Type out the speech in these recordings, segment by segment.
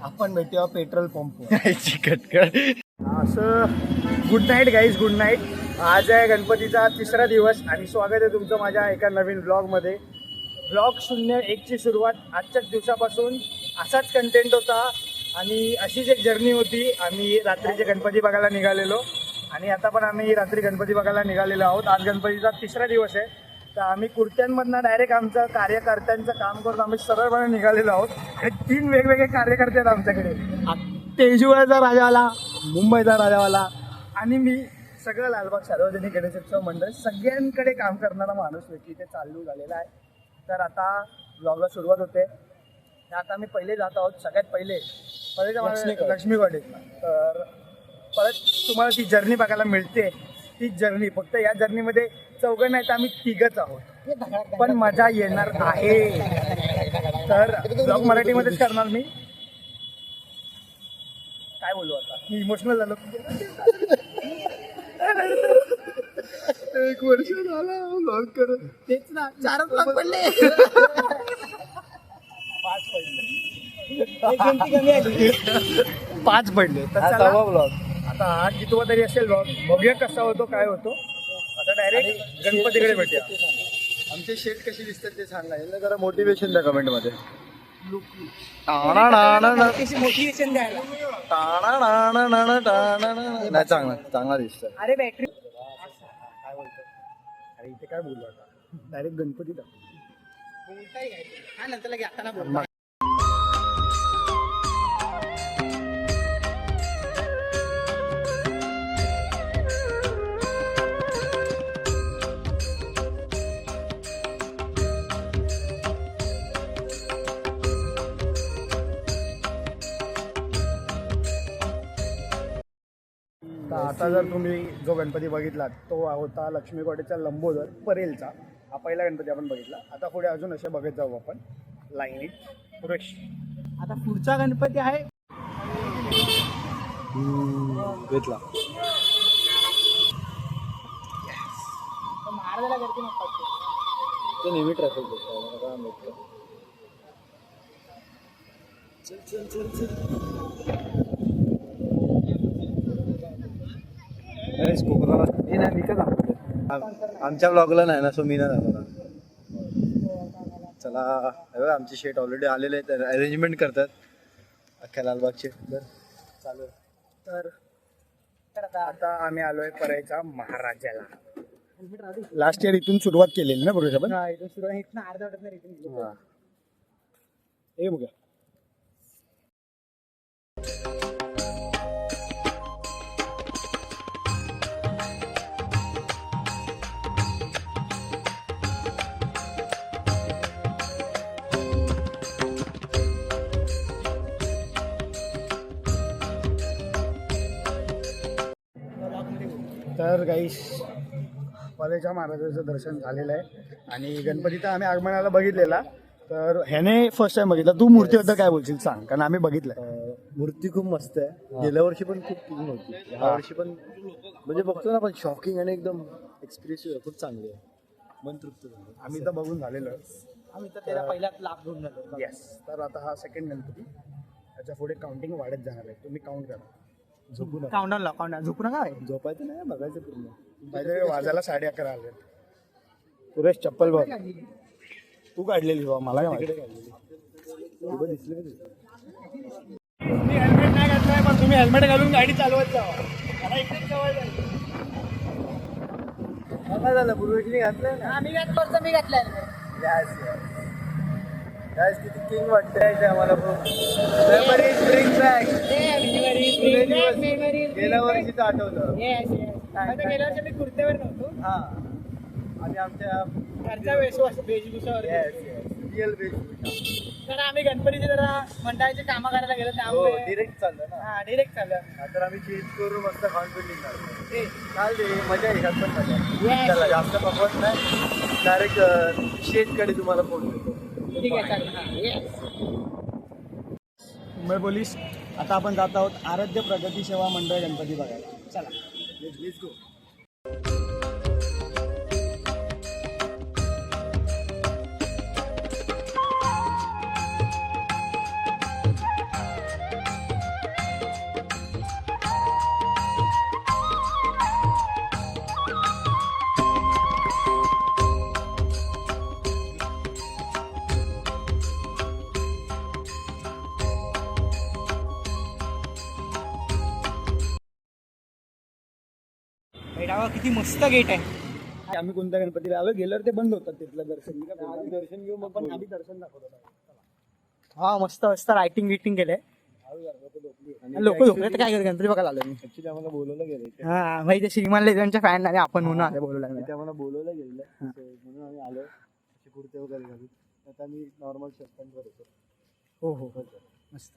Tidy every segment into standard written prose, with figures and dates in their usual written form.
आपण भेटूया petrol pump. कटकट. असं good night guys, good night. आज आहे गणपतीचा तिसरा दिवस आणि स्वागत आहे तुमचं माझ्या एका नवीन ब्लॉगमध्ये. ब्लॉग 01ची सुरुवात आजच्याच दिवसापासून असाच कंटेंट होता आणि अशीच एक जर्नी होती. आम्ही रात्रीचे गणपती बघायला निघालेलो आणि आता पण आम्ही रात्री गणपती बघायला निघालेलो आहोत. आज गणपतीचा तिसरा दिवस आहे, तर आम्ही कुर्त्यांमधनं डायरेक्ट आमचं कार्यकर्त्यांचं काम करून आम्ही सरळपणे निघालेलो आहोत. आणि 3 वेगवेगळे कार्यकर्ते आहेत आमच्याकडे. तेजूळचा राजावाला, मुंबईचा राजावाला आणि मी. सगळं लालबाग सार्वजनिक गणेशोत्सव मंडळ सगळ्यांकडे काम करणारा माणूस व्यक्ती इथे चालू झालेला आहे. तर आता ब्लॉगला सुरुवात होते. आता आम्ही पहिले जात आहोत, सगळ्यात पहिले लक्ष्मीवाडी. तर परत तुम्हाला ती जर्नी बघायला मिळते. तीच जर्नी, फक्त या जर्नीमध्ये चौघं नाही तर आम्ही तिघच आहोत, पण मजा येणार आहे. तर ब्लॉग मराठीमध्येच करणार मी. काय बोलू आता, मी इमोशनल झालो. 1 वर्ष झाला ब्लॉग करत. तेच ना, 4 ब्लॉग पडले. 5 पडले. तर चला ब्लॉग आता हा कितवा तरी असेल ब्लॉग. बघूया कसा होतो, काय होतो. आता डायरेक्ट गणपतीकडे भेटूया. आमचे शेट कशी दिसतात ते सांगा. यांना जरा मोटिवेशन द्या कमेंट मध्ये. मोटिवेशन द्यायला नाही, चांगला दिसत. अरे बॅटरी काय बोलतो. अरे इथे काय बोलू आता, डायरेक्ट गणपती नंतर लगे आता बोल. आता जर तुम्ही जो गणपती बघितला तो होता लक्ष्मीवाडीचा लंबोदर परेलचा. हा पहिला गणपती आपण बघितला. आता पुढे अजून असे बघत जाऊ आपण लाईनीत. सुरेश, आता पुढचा गणपती आहे घेतला. महाराजाला गर्दी नसतात ते नेहमी ट्रॅफिक आमच्या ब्लॉगला नाही ना, सो मी नाही जाणार. चला, आमचे शेट ऑलरेडी आलेले आहेत, अरेंजमेंट करतात अख्ख्या लालबागचे. तर चालू. तर आता आम्ही आलोय परळीच्या महाराजाला. लास्ट इयर इथून सुरुवात केलेली ना बरोबर आपण. इथून सुरुवात, इथून अर्धा वाटत नाही. इथून हे बघा. तर गाईस, परळीच्या महाराजाचं दर्शन झालेलं आहे आणि गणपती तर आम्ही आगमनाला बघितलेला. तर ह्याने फर्स्ट टाइम बघितला. तू मूर्तीबद्दल काय बोलशील सांग, कारण आम्ही बघितलंय. मूर्ती खूप मस्त आहे. गेल्या वर्षी पण खूप क्लीन होती, ह्या वर्षी पण म्हणजे बघतो ना आपण, शॉकिंग आणि एकदम एक्सप्रेसिव्ह खूप चांगली आहे. मन तृप्त झालं. आम्ही तर बघून झालेलो आहे. आम्ही तर त्याला पहिलाच लाभ घेऊन झालो. येस. तर आता हा सेकंड गणपती, त्याच्या पुढे काउंटिंग वाढत जाणार आहे. तुम्ही काउंट करा. झोपू नका. काउंटडाऊन झोपू नका. झोपायचं नाही, बघायचं पूर्ण. पाहिजे वाजायला 11:30 आले. सुरेश चप्पल बघ, तू काढलेली बाबा, मला काय काढलेली दिसले. तुम्ही हेल्मेट नाही घातलाय, पण तुम्ही हेल्मेट घालून गाडी चालवत जावा. काय झालं, पूर्वेशनी घातलंय ना. मी घातलं, मी घातलंय. काय किती किंग वाटतंय आम्हाला. गेल्या वर्षीच आठवलं. गेल्या वर्षी मी कुर्त्यावर नव्हतो. हा, आणि आमच्या घरच्या वेशभूषावर. रिअल वेशभूषा. तर आम्ही गणपतीचे जरा मंडळाचे कामं करायला गेलो, त्यामुळे डिरेक्ट चाललं ना. हा, डिरेक्ट चाललं. तर आम्ही चेंज करू, मस्त कॉन्फिडंट चालते. मजा आहे, ह्यात पण मजा. चला, जास्त पकवत नाही, डायरेक्ट शेटकडे तुम्हाला फोन देतो. ठीक आहे, चालेल. मुंबई पोलीस. आता आपण जात आहोत आराध्य प्रगती सेवा मंडळ गणपती बघायला. चला, लेट्स गो. गेटावर किती मस्त गेट आहे. आम्ही कोणत्या गणपतीला आलो गेल्यावर ते बंद होतात तिथलं दर्शन. मी काय बोललो, दर्शन घेऊ मग पण आम्ही दर्शन दाखवतो. हा मस्त मस्त रायटिंग गिटिंग केलंय. लोक झोपले तर काय करत गणपती बघायला आलो मी. ऍक्च्युली आम्हाला बोलवलं गेलं हा भाई ते श्रीमान लेजनच्या फॅन आणि आपण म्हणून आले बोलू ते आम्हाला बोलवलं गेलेलं म्हणून आम्ही आलो असे कुर्ते वगैरे घालून. आता मी नॉर्मल शर्ट पॅन्ट वर होतो. हो हो हो मस्त.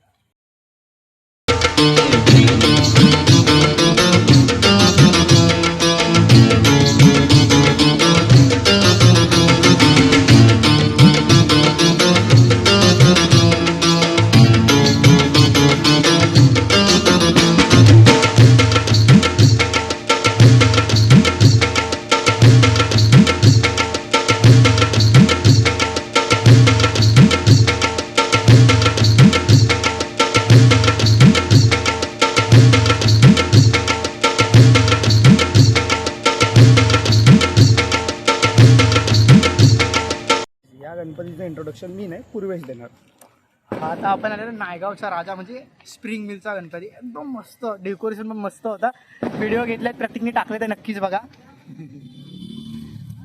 या गणपतीचं इंट्रोडक्शन मी नाही पूर्वेश देणार. आता आपण आलेलो नायगावचा राजा म्हणजे स्प्रिंग मिलचा गणपती. एकदम मस्त डेकोरेशन पण मस्त होता. व्हिडिओ घेतलाय प्रत्येकने टाकले तर नक्कीच बघा.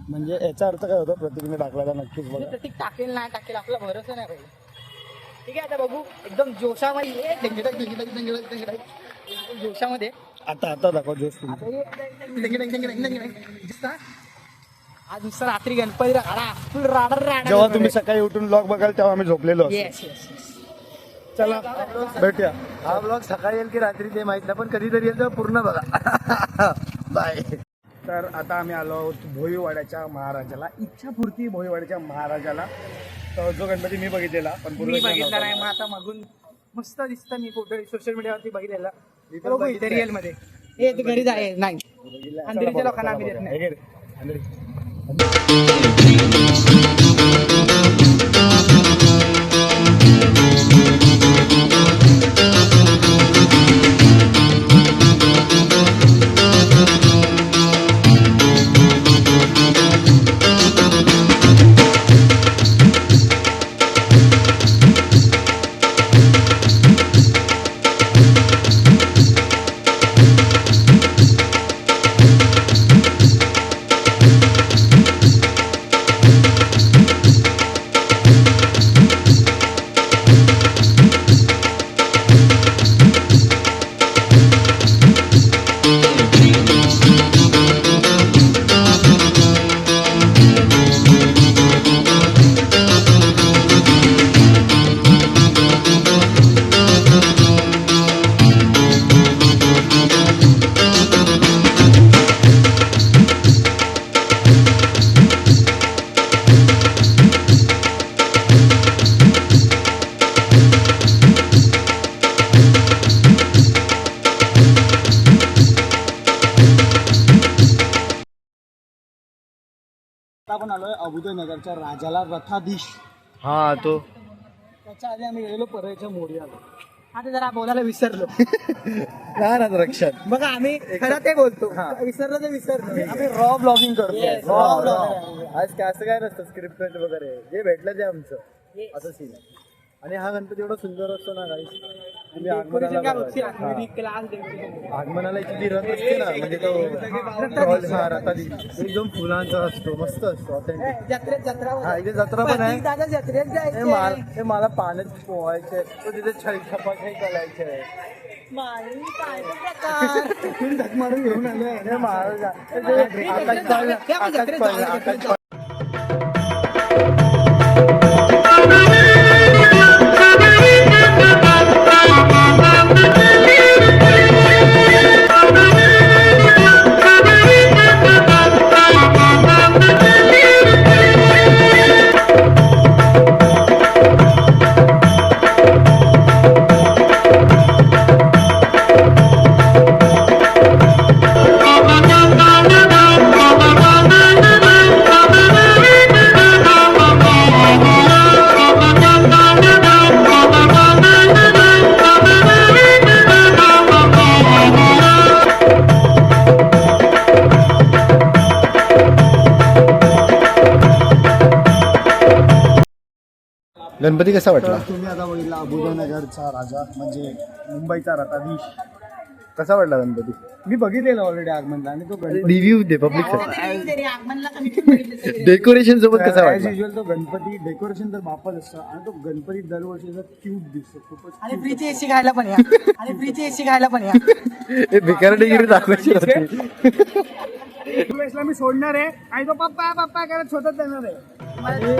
म्हणजे याचा अर्थ काय होता प्रत्येकीने टाकला नक्कीच बघा. प्रत्येक टाकेल नाही टाकेल आपला भरोसा नाही पाहिजे. ठीक आहे आता बघू एकदम जोशामध्ये ये. एकदम जोशामध्ये आता दाखव जोश तुम्ही. आता ये. दिसता? आज नुसतं रात्री गणपती फुल राडा जेव्हा तुम्ही सकाळी उठून ब्लॉग बघाल तेव्हा आम्ही झोपलेलो असतो. येस येस चला भेटूया. हा ब्लॉग सकाळी येईल की रात्री ते माहित नाही पण कधीतरी येईल तेव्हा पूर्ण बघा. बाय. तर आता आम्ही आलो आहोत भोईवाड्याच्या महाराजाला. इच्छापूर्ती भोईवाड्याच्या महाराजाला. तर जो गणपती मी बघितलेला पण मी पूर्वेश बघितला नाही मग आता मागून मस्त दिसतं. मी फोटो सोशल मीडियावरती बघितलेला. बघू इथे रिअल मध्ये हे तू घरी जाय नाही अंधेरीच्या लोकांना आम्ही देत नाही. आपण आलोय अबुदनगरच्या राजाला रथाधीश. हा तो त्याच्या आधी आम्ही गेलेलो परळच्या मोडी आलो. आता जरा बोलायला विसरलो. लहान रक्षण. बघा आम्ही खरं ते बोलतो विसरलो ते विसरलो. आम्ही रॉ ब्लॉगिंग करतो. आज काय असं काय नसतं स्क्रिप्ट वगैरे जे भेटलं ते आमचं असं सीन आहे. आणि हा गणपती एवढा सुंदर असतो ना काही तुम्ही आगमनाला जी रथ असते ना म्हणजे तो रथाधी एकदम फुलांचा असतो मस्त असतो ऑथेंटिक. हा इथे जत्रा पण आहे. हे मला पाण्यात पोहायचे तो तिथे छपाछाई करायचे आहे. मारून घेऊन आलोय. हे महाराज आकाश गणपती कसा वाटला? तर तुम्ही आता बघितला अबुदनगरचा राजा म्हणजे मुंबईचा रथाधीश. कसा वाटला गणपती? मी बघितलेलं ऑलरेडी आगमनला आणि तो गणपती रिव्ह्यू दे पब्लिक डेकोरेशन सोबत कसा ॲज वाटला? युजल तो गणपती डेकोरेशन तर बापच असतं आणि तो गणपती दरवर्षी क्यूट दिसतो खूपच. आणि फ्रीची एसी खायला पण या आणि फ्रीची एसी खायला पण या हे भिकारडेगिरी दाखवायची होती. ला मी सोडणार आहे आणि तो पप्पा पप्पा करत स्वतःच जाणार आहे. पाणी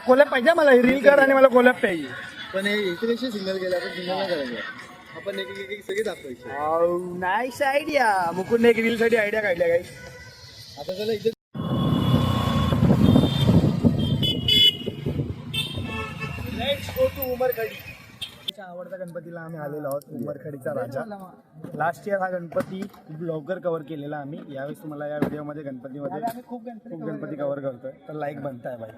कोलॅप पाहिजे मला रील कर आणि मला कोलॅप पाहिजे. पण हे इकडे सिग्नल गेला आपण सिग्नल नाही करायचं. आपण एक सगळे दाखवायचे. Nice idea. मुकुंदने एक रील साठी आयडिया काढल्या काही. आता त्याला इथे लेट्स गो टू उमरखडी. आवडत्या गणपतीला आम्ही आलेलो आहोत. उमरखडीचा राजा. लास्ट इयर हा गणपती खूप लवकर कव्हर केलेला आम्ही. यावेळेस तुम्हाला या व्हिडिओमध्ये गणपतीमध्ये खूप गणपती कव्हर करतोय. तर लाईक बनताय बाई.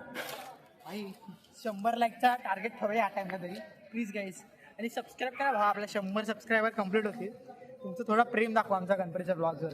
100 लाईकचा टार्गेट ठेवूया या टाइमला तरी प्लीज गाईज. आणि सबस्क्राईब करा भावा. आपल्या 100 सबस्क्रायबर कम्प्लीट होतील. तुमचं थोडा प्रेम दाखवा आमच्या गणपतीच्या ब्लॉगवर.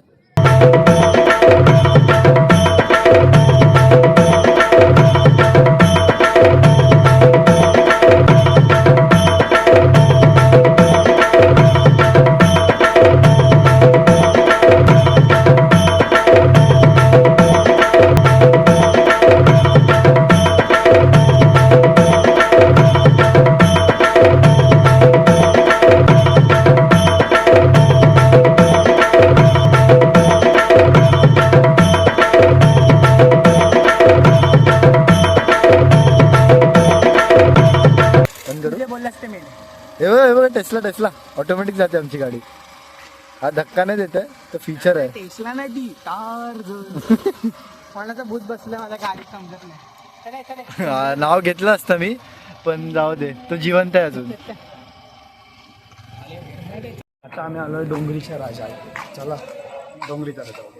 हे बघ टेस्ला ऑटोमॅटिक जाते आमची गाडी. हा धक्का नाही देत आहे, तो फीचर आहे. टेस्ला नाही ती कार. कोणाचा भूत बसलं मला गाडी समजत नाही. चला. नाव घेतलं असतं मी, पण जाऊ दे, तो जिवंत आहे अजून. आता आम्ही आलोय डोंगरीच्या राजा. चला डोंगरीचा राजा.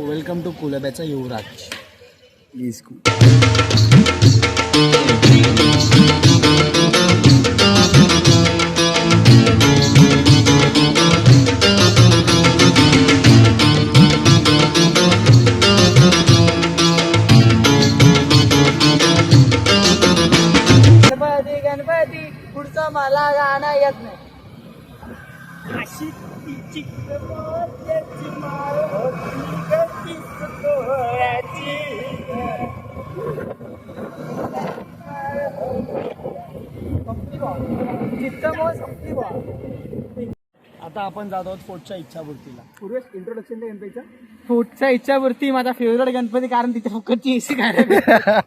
वेलकम टू कुलब्याचा युवराज. प्लीज गणपती गणपती पुढचं मला गाणं येत नाही. अशी तिची कमालीची माळ होती गती सोहळ्याची. आता आपण जात आहोत फोर्टच्या इच्छापूर्तीला. पूर्वेश इंट्रोडक्शन दे गणपतीचा. पुढच्या इच्छापूर्ती माझा फेवरेट गणपती, कारण तिथे फुकटची एसी खायला.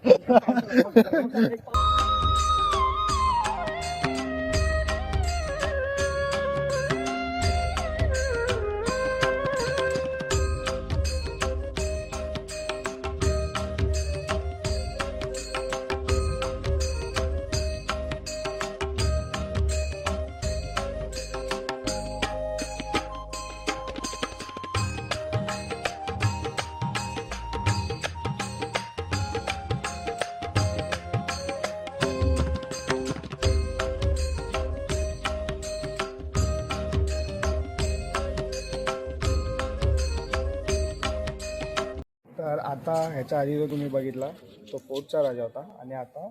तर आता ह्याच्या आधी जो तुम्ही बघितला तो फोर्टचा राजा होता आणि आता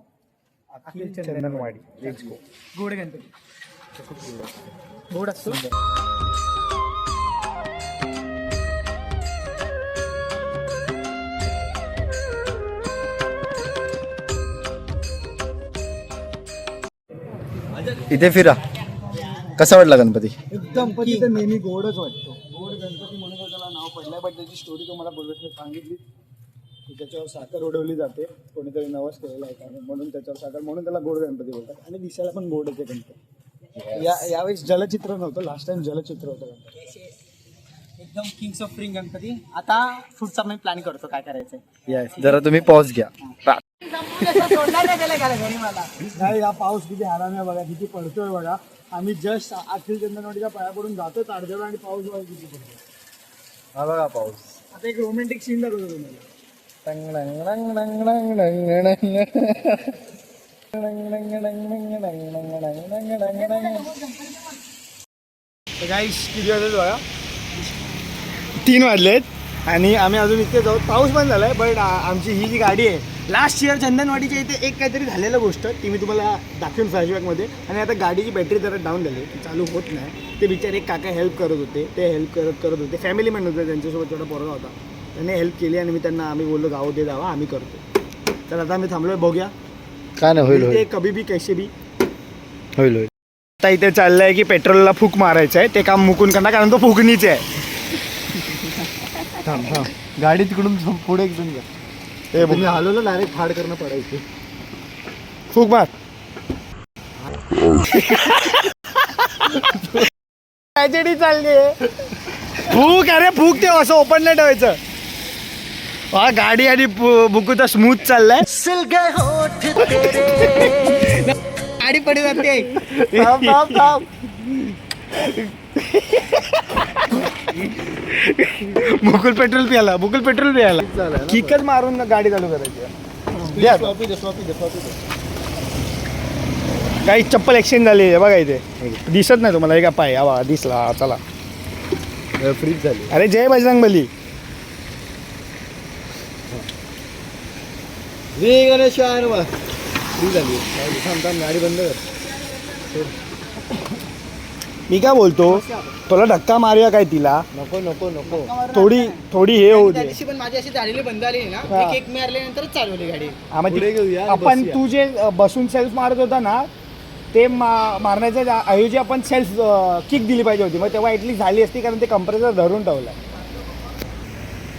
अखिल चंदनवाडी. Let's go. गोड गणपती गोड असतो. इथे फिरा. कसा वाटला गणपती? एकदम गणपती तर नेहमी गोडच वाटतो. गोड गणपती म्हणून त्याला नाव पडलंय. पण त्याची स्टोरी तुम्हाला बोलत सांगितली. त्याच्यावर साखर उडवली जाते. कोणीतरी नवस केलेला आहे त्याने, म्हणून त्याच्यावर साखर, म्हणून त्याला गोड गणपती बोलतात. आणि दिसायला पण गोड येते गणपती. यावेळेस जलचित्र नव्हतं, लास्ट टाइम जलचित्र होतं गणपती. एकदम किंग्स ऑफ स्प्रिंग गणपती. आता पुढचा मी प्लॅन करतो काय करायचंय. येस, जरा तुम्ही पॉज घ्या. नाही, हा पाऊस किती आराम आहे बघा, किती पडतोय बघा. आम्ही जस्ट अखिल चंदनवाडीच्या पाया पडून जातो ताडदेव आणि पाऊस बघा किती पडतो. हा बघा पाऊस. आता एक रोमॅन्टिक सीन दाखवतो तुम्हाला. गाईस किती वाजले बघा, 3 वाजलेत आणि आम्ही अजून इथे जाऊ. पाऊस पण झालाय, बट आमची ही जी गाडी आहे, लास्ट इयर चंदनवाडीच्या इथे एक काहीतरी झालेलं गोष्ट ती मी तुम्हाला दाखवेन फ्लॅशबॅकमध्ये. आणि आता गाडीची बॅटरी जरा डाऊन झाली, ती चालू होत नाही. ते बिचारे एक काका हेल्प करत होते, ते हेल्प करत होते. फॅमिली मेंबर होते, त्यांच्यासोबत थोडा पोरगा होता, त्यांनी हेल्प केली आणि आम्ही बोललो जाऊ दे, जावा आम्ही करतो. तर आता आम्ही थांबलोय, बघूया काय नाही, होईल ते होईल कभी भी कैसे भी. होईल होईल. आता इथे चाललंय की पेट्रोलला फूक मारायचं आहे, ते काम मुकून करणार कारण तो फुकणीच आहे. थांब थांब, गाडी तिकडून पुढे एकदम घ्या. ते तुम्ही हलवलं डायरेक्ट फाड करणं पडायचे. फूक मार. ट्रॅजेडी चालली आहे. फूक, अरे फूक, ते असं ओपन नाही ठेवायचं. हा गाडी आणि बुकू तर स्मूथ चाललाय. गाडी पडे जाते. थांब थांब थांब. मुकुल पेट्रोल प्यायला, मुकुल पेट्रोल प्यायला. किकच मारून गाडी चालू करायची. द्या. काही चप्पल एक्सचेंज झाली आहे बघा, इथे दिसत नाही तुम्हाला? का पाय आवा दिसला. चला फ्रीज झाली. अरे जय बजरंगबली. गणेश फ्री झाली. थांब थांब, गाडी बंद कर. मी काय बोलतो, तुला धक्का मारूया काय तिला? नको नको नको. थोडी हे होऊ त्या दे. दिवशी पण माझी अशी झालेली बंद आली ना, हा. एक एक मारल्यानंतरच चालवली गाडी. हा, मग पुढे घेऊया, आपण बसूया. तू जे बसून सेल्फ मारत होता ना, ते मारण्याच्या ऐवजी आपण सेल्फ किक दिली पाहिजे होती. मग तेव्हा ॲटलीस्ट झाली असती, कारण ते कंप्रेसर धरून ठेवलं.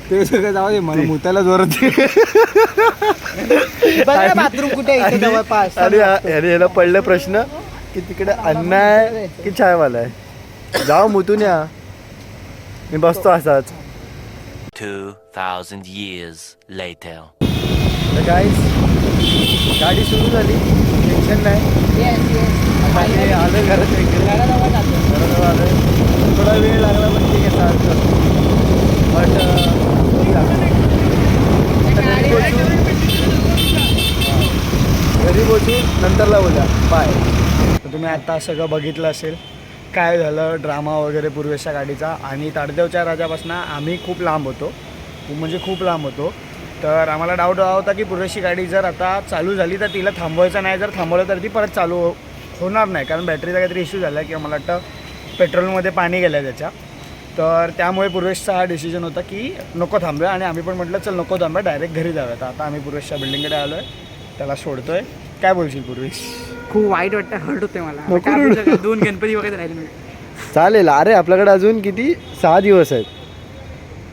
ते सगळं जाऊ दे, मला मुताला जोरात. बाथरूम कुठे आहे इथे जवळपास? अरे याला पडलं प्रश्न की तिकडे अन्न आहे की चायवाला आहे. जाऊ मुतून या, मी बसतो असाच. 2,000 years later. तर गाईस, गाडी सुरू झाली, टेन्शन नाही. आता हे आलं घरात घराजवळ आलं. थोडा वेळ लागला पण ठीक आहे, चालतं. बट घरी पोचू, नंतरला बोला बाय. तर तुम्ही आता सगळं बघितलं असेल काय झालं, ड्रामा वगैरे पूर्वेशच्या गाडीचा. आणि ताडदेवच्या राजापासून आम्ही खूप लांब होतो, खूप लांब होतो. तर आम्हाला डाऊट होता की पूर्वेशची गाडी जर आता चालू झाली तर तिला थांबवायचं नाही, जर थांबवलं तर ती परत चालू होणार नाही, कारण बॅटरीचा काहीतरी इश्यू झाला किंवा मला वाटतं पेट्रोलमध्ये पाणी गेलं त्याच्या. तर त्यामुळे पूर्वेशचा हा डिसिजन होता की नको थांबूया. आणि आम्ही पण म्हटलं चल नको थांबूया, डायरेक्ट घरी जाऊया. तर आता आम्ही पूर्वेशच्या बिल्डिंगकडे आलो आहे, त्याला सोडतोय. काय बोलशील पूर्वेश? खूप वाईट वाटतं, हर्ट होते मला. काय बोलू शकत, 2 गणपती वगैरे राहिले मी. चालेल. अरे आपल्याकडे अजून किती 6 दिवस आहेत.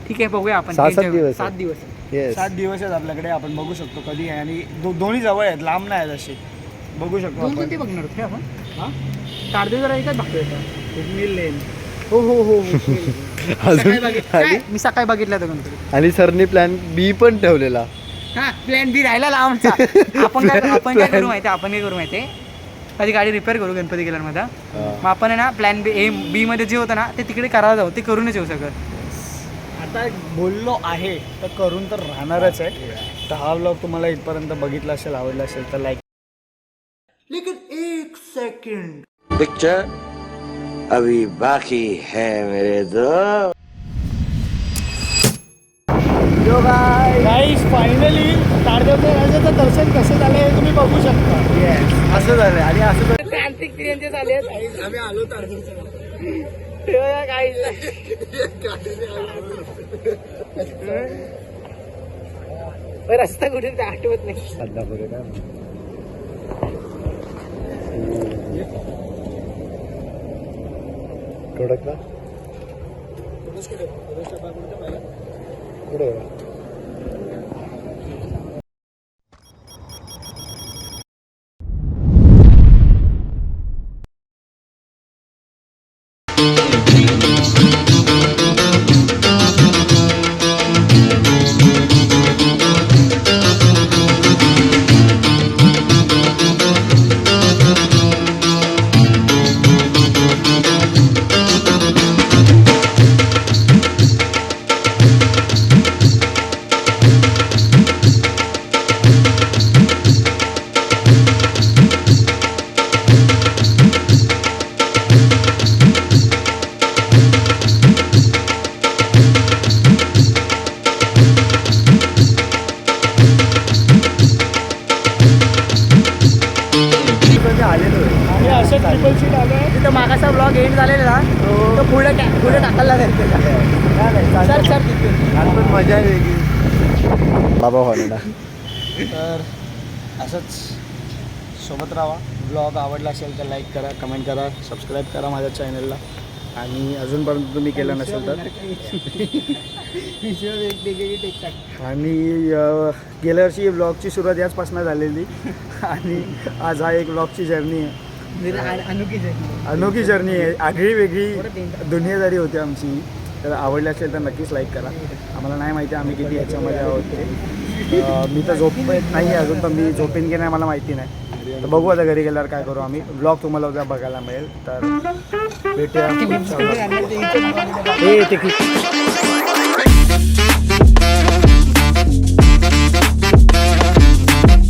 ठीक आहे, बघूया आपण. 6-7 दिवस. 7 दिवस. येस, 7 दिवस आहेत आपल्याकडे, आपण बघू शकतो कधी आहे. आणि दोन्ही जवळ आहेत, लांब नाही आहेत असे, बघू शकतो दोन आपण. कोणते बघणार होते आपण? हां, ताडदेव जरा एकच बघतोय का? मिल लेन. हो. अजून मी सकाळी बघितलं होतं गणपती. आणि सरनी प्लॅन बी पण ठेवलेला. हा, प्लॅन बी राहिला लांबचा. आपण काय करू माहिती आहे? कधी गाडी रिपेअर करू गणपती गेल्यामध्ये. मग आपण आहे ना प्लॅन बी मध्ये जे होतं ना ते तिकडे करायला जाऊ, ते करूनच येऊ सगळं. आता बोललो आहे तर करून तर राहणारच आहे. तर हा व्लॉग तुम्हाला इथपर्यंत बघितला असेल, आवडला असेल तर लाईक. Picture अभी बाकी है मेरे दोस्त. गाईस फायनली ताडदेवच्या राजाचं दर्शन कसं झालं हे तुम्ही बघू शकता. असं झालं. आणि असं आम्ही आलो ताडदेवच्या. रस्ता कुठे ते आठवत नाही. प्रोडक्ट कुठे आम्ही असं ट्रिपल सीट आलोय. तिथं मागाचा ब्लॉग एंड झालेला ना तो पुढे टाकायला जायचं सर सर तिथे पण मजा आहे वेगळी. बाबा हॉलिडा. तर असंच सोबत राहा. ब्लॉग आवडला असेल तर लाईक करा, कमेंट करा, सबस्क्राईब करा माझ्या चॅनलला. आणि अजूनपर्यंत तुम्ही केलं नसेल तर. आणि गेल्या वर्षी ब्लॉगची सुरुवात याचपासून झालेली आणि आज हा एक ब्लॉगची जर्नी आहे. अनोखी जर्नी आहे, आगळी वेगळी दुनियादारी होती आमची. तर आवडली असेल तर नक्कीच लाईक करा. आम्हाला नाही माहिती आम्ही किती ह्याच्यामध्ये आहोत ते. मी तर झोपेत नाही आहे अजून, तर मी झोपेन की नाही मला माहिती नाही. तर बघू आता घरी गेल्यावर काय करू आम्ही. ब्लॉग तुम्हाला उद्या बघायला मिळेल. तर भेटूया.